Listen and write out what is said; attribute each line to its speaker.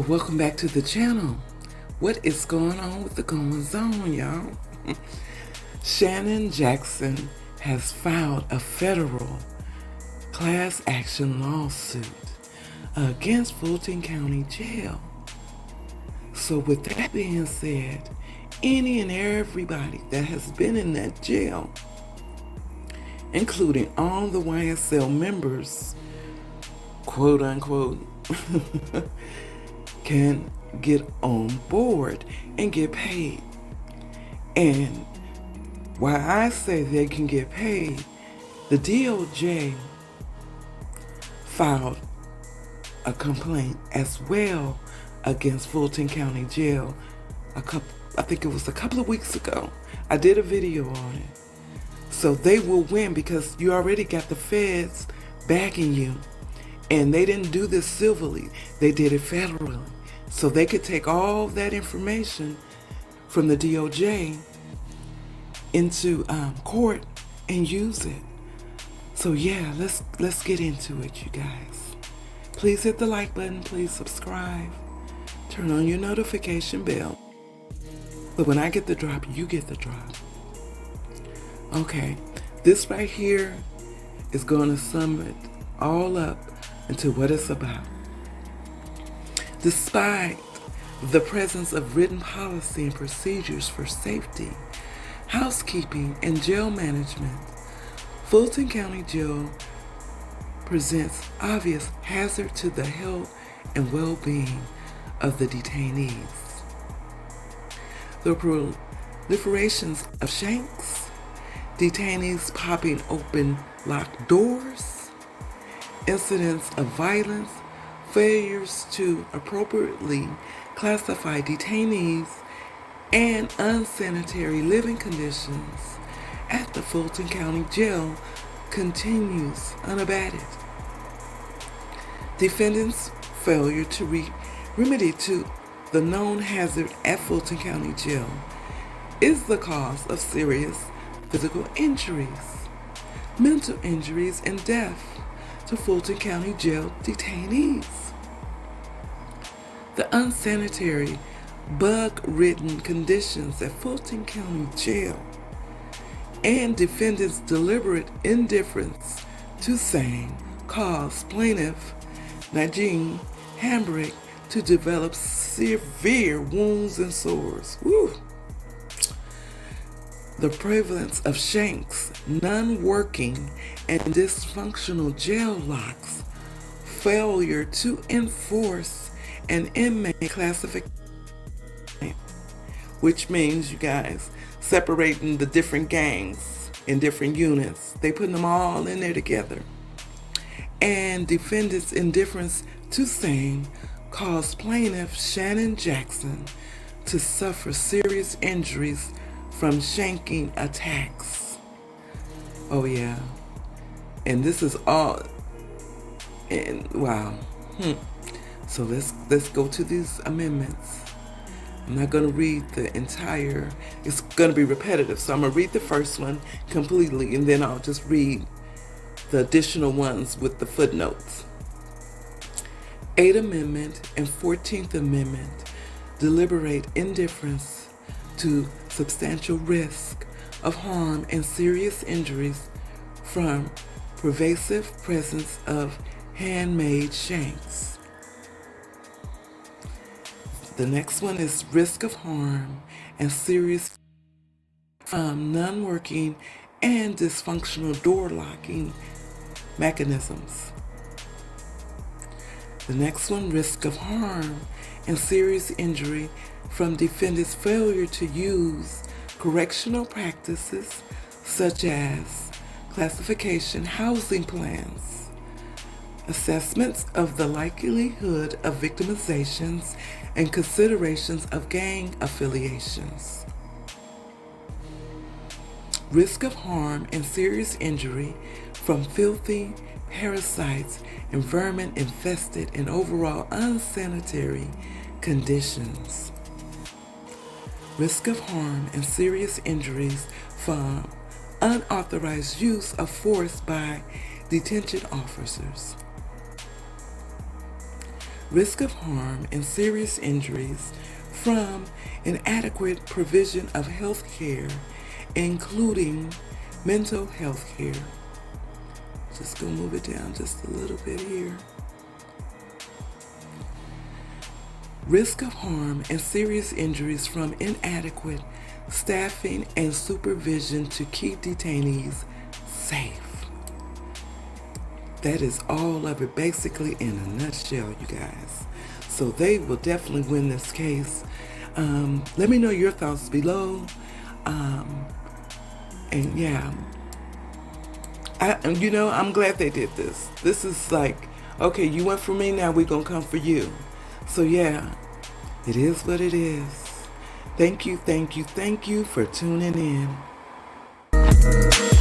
Speaker 1: Welcome back to the channel. What is going on with the goings on, y'all? Shannon Jackson has filed a federal class action lawsuit against Fulton County Jail. So with that being said, any and everybody that has been in that jail, including all the YSL members, quote unquote, can get on board and get paid. And why I say they can get paid, the DOJ filed a complaint as well against Fulton County Jail I think it was a couple of weeks ago. I did a video on it. So they will win because you already got the feds backing you. And they didn't do this civilly. They did it federally. So they could take all that information from the DOJ into court and use it. So yeah, let's get into it, you guys. Please hit the like button. Please subscribe. Turn on your notification bell. But when I get the drop, you get the drop. Okay, this right here is going to sum it all up into what it's about. Despite the presence of written policy and procedures for safety, housekeeping, and jail management, Fulton County Jail presents obvious hazard to the health and well-being of the detainees. The proliferations of shanks, detainees popping open locked doors, incidents of violence, failures to appropriately classify detainees, and unsanitary living conditions at the Fulton County Jail continues unabated. Defendants' failure to remedy to the known hazard at Fulton County Jail is the cause of serious physical injuries, mental injuries, and death to Fulton County Jail detainees. The unsanitary, bug-ridden conditions at Fulton County Jail and defendants' deliberate indifference to same caused plaintiff Najee Hambrick to develop severe wounds and sores. Woo. The prevalence of shanks, non-working, and dysfunctional jail locks, failure to enforce an inmate classification, which means, you guys, separating the different gangs in different units. They putting them all in there together. And defendants' indifference to same caused plaintiff Shannon Jackson to suffer serious injuries from shanking attacks. Oh yeah. And this is all, and wow. So let's go to these amendments. I'm not going to read the entire, it's going to be repetitive. So I'm going to read the first one completely, and then I'll just read the additional ones with the footnotes. 8th Amendment and 14th Amendment deliberate indifference to substantial risk of harm and serious injuries from pervasive presence of handmade shanks. The next one is risk of harm and serious from non-working and dysfunctional door locking mechanisms. The next one, risk of harm and serious injury from defendants' failure to use correctional practices such as classification housing plans, assessments of the likelihood of victimizations, and considerations of gang affiliations. Risk of harm and serious injury from filthy parasites and vermin infested and overall unsanitary conditions. Risk of harm and serious injuries from unauthorized use of force by detention officers. risk of harm and serious injuries from inadequate provision of health care, including mental health care. Just gonna move it down just a little bit here. Risk of harm and serious injuries from inadequate staffing and supervision to keep detainees safe. That is all of it, basically, in a nutshell, you guys. So they will definitely win this case. Let me know your thoughts below. And yeah, I'm glad they did this. This is like, okay, you went for me, now we're going to come for you. So yeah, it is what it is. Thank you for tuning in.